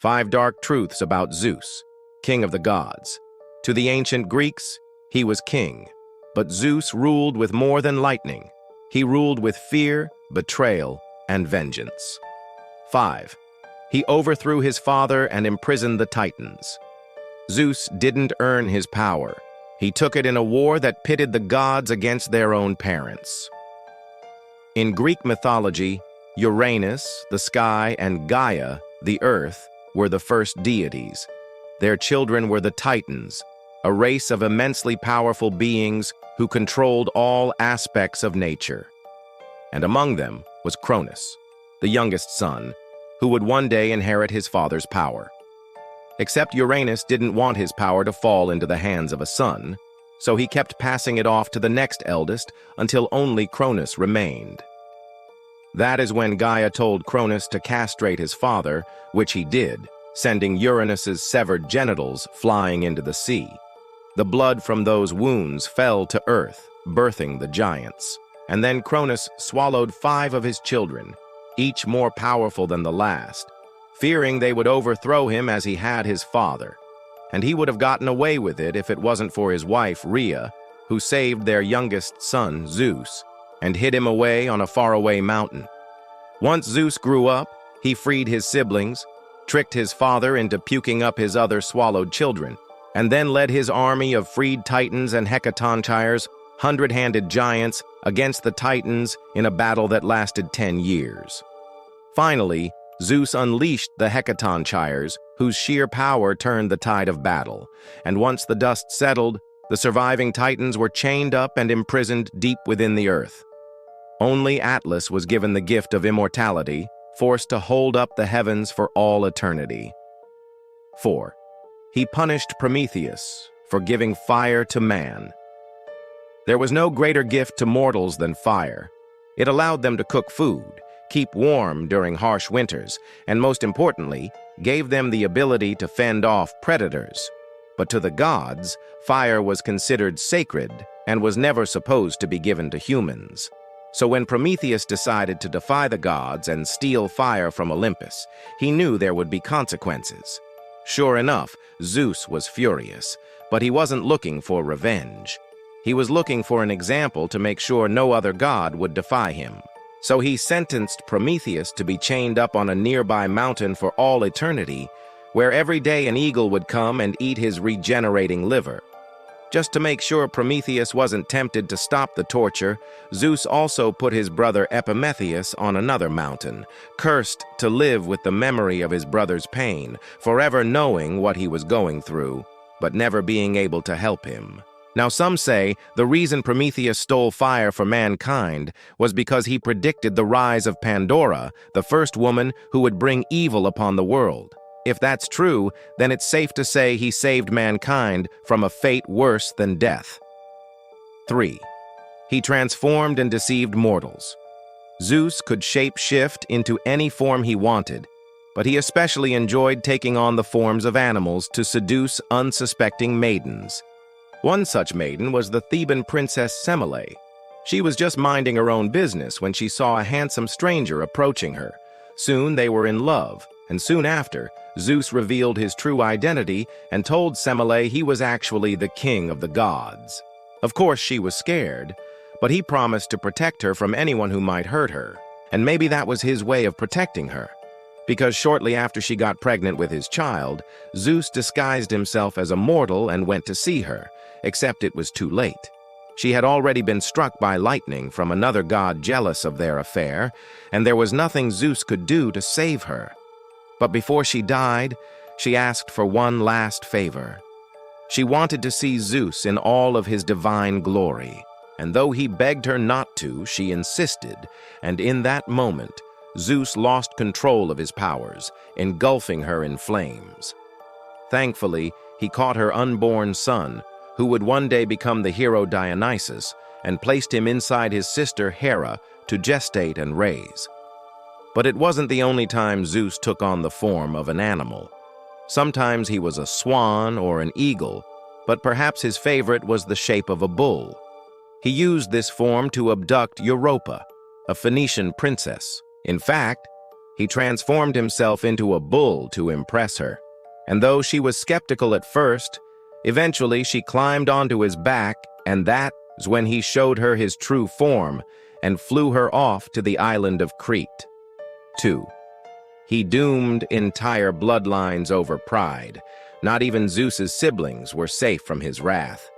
5 dark truths about Zeus, king of the gods. To the ancient Greeks, he was king, but Zeus ruled with more than lightning. He ruled with fear, betrayal, and vengeance. 5. He overthrew his father and imprisoned the Titans. Zeus didn't earn his power. He took it in a war that pitted the gods against their own parents. In Greek mythology, Uranus, the sky, and Gaia, the earth, were the first deities. Their children were the Titans, a race of immensely powerful beings who controlled all aspects of nature. And among them was Cronus, the youngest son, who would one day inherit his father's power. Except Uranus didn't want his power to fall into the hands of a son, so he kept passing it off to the next eldest until only Cronus remained. That is when Gaia told Cronus to castrate his father, which he did, sending Uranus's severed genitals flying into the sea. The blood from those wounds fell to earth, birthing the giants. And then Cronus swallowed 5 of his children, each more powerful than the last, fearing they would overthrow him as he had his father. And he would have gotten away with it if it wasn't for his wife, Rhea, who saved their youngest son, Zeus, and hid him away on a faraway mountain. Once Zeus grew up, he freed his siblings, tricked his father into puking up his other swallowed children, and then led his army of freed Titans and Hecatonchires, 100-handed giants, against the Titans in a battle that lasted 10 years. Finally, Zeus unleashed the Hecatonchires, whose sheer power turned the tide of battle, and once the dust settled, the surviving Titans were chained up and imprisoned deep within the earth. Only Atlas was given the gift of immortality, forced to hold up the heavens for all eternity. 4. He punished Prometheus for giving fire to man. There was no greater gift to mortals than fire. It allowed them to cook food, keep warm during harsh winters, and most importantly, gave them the ability to fend off predators. But to the gods, fire was considered sacred and was never supposed to be given to humans. So when Prometheus decided to defy the gods and steal fire from Olympus, he knew there would be consequences. Sure enough, Zeus was furious, but he wasn't looking for revenge. He was looking for an example to make sure no other god would defy him. So he sentenced Prometheus to be chained up on a nearby mountain for all eternity, where every day an eagle would come and eat his regenerating liver. Just to make sure Prometheus wasn't tempted to stop the torture, Zeus also put his brother Epimetheus on another mountain, cursed to live with the memory of his brother's pain, forever knowing what he was going through, but never being able to help him. Now some say the reason Prometheus stole fire for mankind was because he predicted the rise of Pandora, the first woman who would bring evil upon the world. If that's true, then it's safe to say he saved mankind from a fate worse than death. 3. He transformed and deceived mortals. Zeus could shape-shift into any form he wanted, but he especially enjoyed taking on the forms of animals to seduce unsuspecting maidens. One such maiden was the Theban princess Semele. She was just minding her own business when she saw a handsome stranger approaching her. Soon they were in love, and soon after, Zeus revealed his true identity and told Semele he was actually the king of the gods. Of course, she was scared, but he promised to protect her from anyone who might hurt her. And maybe that was his way of protecting her. Because shortly after she got pregnant with his child, Zeus disguised himself as a mortal and went to see her, except it was too late. She had already been struck by lightning from another god jealous of their affair, and there was nothing Zeus could do to save her. But before she died, she asked for one last favor. She wanted to see Zeus in all of his divine glory, and though he begged her not to, she insisted, and in that moment, Zeus lost control of his powers, engulfing her in flames. Thankfully, he caught her unborn son, who would one day become the hero Dionysus, and placed him inside his sister Hera to gestate and raise. But it wasn't the only time Zeus took on the form of an animal. Sometimes he was a swan or an eagle, but perhaps his favorite was the shape of a bull. He used this form to abduct Europa, a Phoenician princess. In fact, He transformed himself into a bull to impress her. And though she was skeptical at first, eventually she climbed onto his back, and that was when he showed her his true form and flew her off to the island of Crete. 2. He doomed entire bloodlines over pride. Not even Zeus's siblings were safe from his wrath.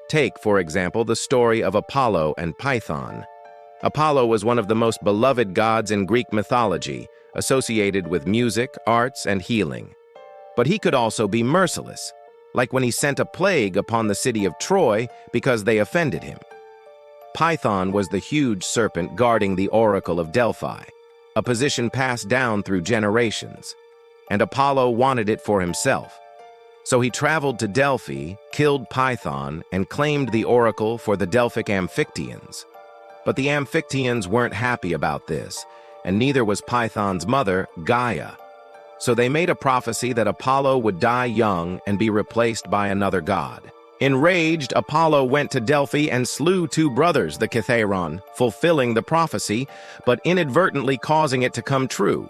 Take, for example, the story of Apollo and Python. Apollo was one of the most beloved gods in Greek mythology, associated with music, arts, and healing. But he could also be merciless, like when he sent a plague upon the city of Troy because they offended him. Python was the huge serpent guarding the Oracle of Delphi, a position passed down through generations, and Apollo wanted it for himself. So he traveled to Delphi, killed Python, and claimed the oracle for the Delphic Amphictyons. But the Amphictyons weren't happy about this, and neither was Python's mother, Gaia. So they made a prophecy that Apollo would die young and be replaced by another god. Enraged, Apollo went to Delphi and slew 2 brothers, the Kithaeron, fulfilling the prophecy, but inadvertently causing it to come true.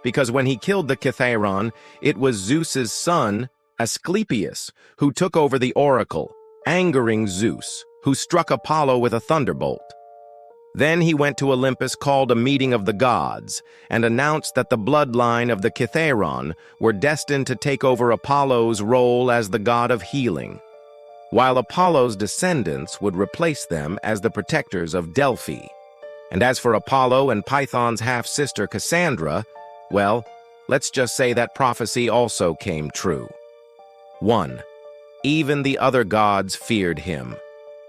Because when he killed the Kithaeron, it was Zeus's son, Asclepius, who took over the oracle, angering Zeus, who struck Apollo with a thunderbolt. Then he went to Olympus, called a meeting of the gods, and announced that the bloodline of the Kithaeron were destined to take over Apollo's role as the god of healing, while Apollo's descendants would replace them as the protectors of Delphi. And as for Apollo and Python's half-sister Cassandra, well, let's just say that prophecy also came true. 1. Even the other gods feared him.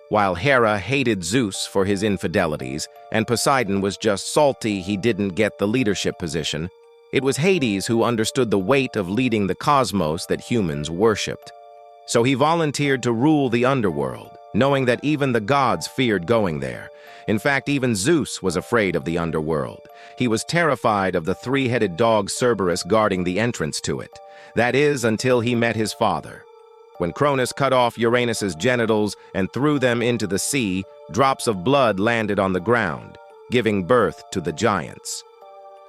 While Hera hated Zeus for his infidelities, and Poseidon was just salty he didn't get the leadership position, it was Hades who understood the weight of leading the cosmos that humans worshipped. So he volunteered to rule the underworld, knowing that even the gods feared going there. In fact, even Zeus was afraid of the underworld. He was terrified of the 3-headed dog Cerberus guarding the entrance to it. That is, until he met his father. When Cronus cut off Uranus's genitals and threw them into the sea, drops of blood landed on the ground, giving birth to the giants.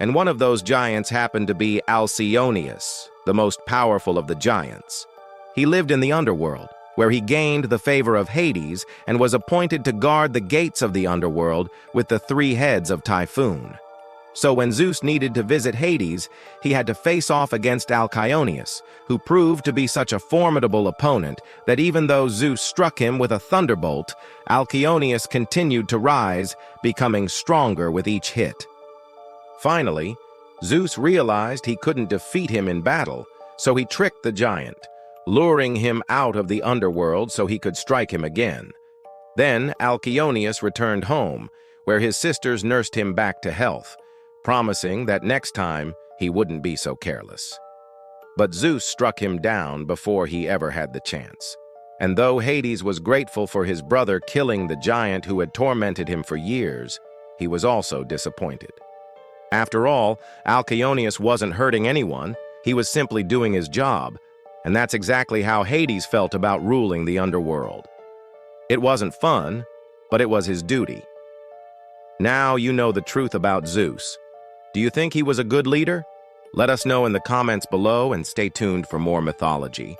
And one of those giants happened to be Alcyoneus, the most powerful of the giants. He lived in the underworld, where he gained the favor of Hades and was appointed to guard the gates of the underworld with the 3 heads of Typhoon. So when Zeus needed to visit Hades, he had to face off against Alcyoneus, who proved to be such a formidable opponent that even though Zeus struck him with a thunderbolt, Alcyoneus continued to rise, becoming stronger with each hit. Finally, Zeus realized he couldn't defeat him in battle, so he tricked the giant, luring him out of the underworld so he could strike him again. Then Alcyoneus returned home, where his sisters nursed him back to health, promising that next time he wouldn't be so careless. But Zeus struck him down before he ever had the chance. And though Hades was grateful for his brother killing the giant who had tormented him for years, he was also disappointed. After all, Alcyoneus wasn't hurting anyone, he was simply doing his job, and that's exactly how Hades felt about ruling the underworld. It wasn't fun, but it was his duty. Now you know the truth about Zeus. Do you think he was a good leader? Let us know in the comments below and stay tuned for more mythology.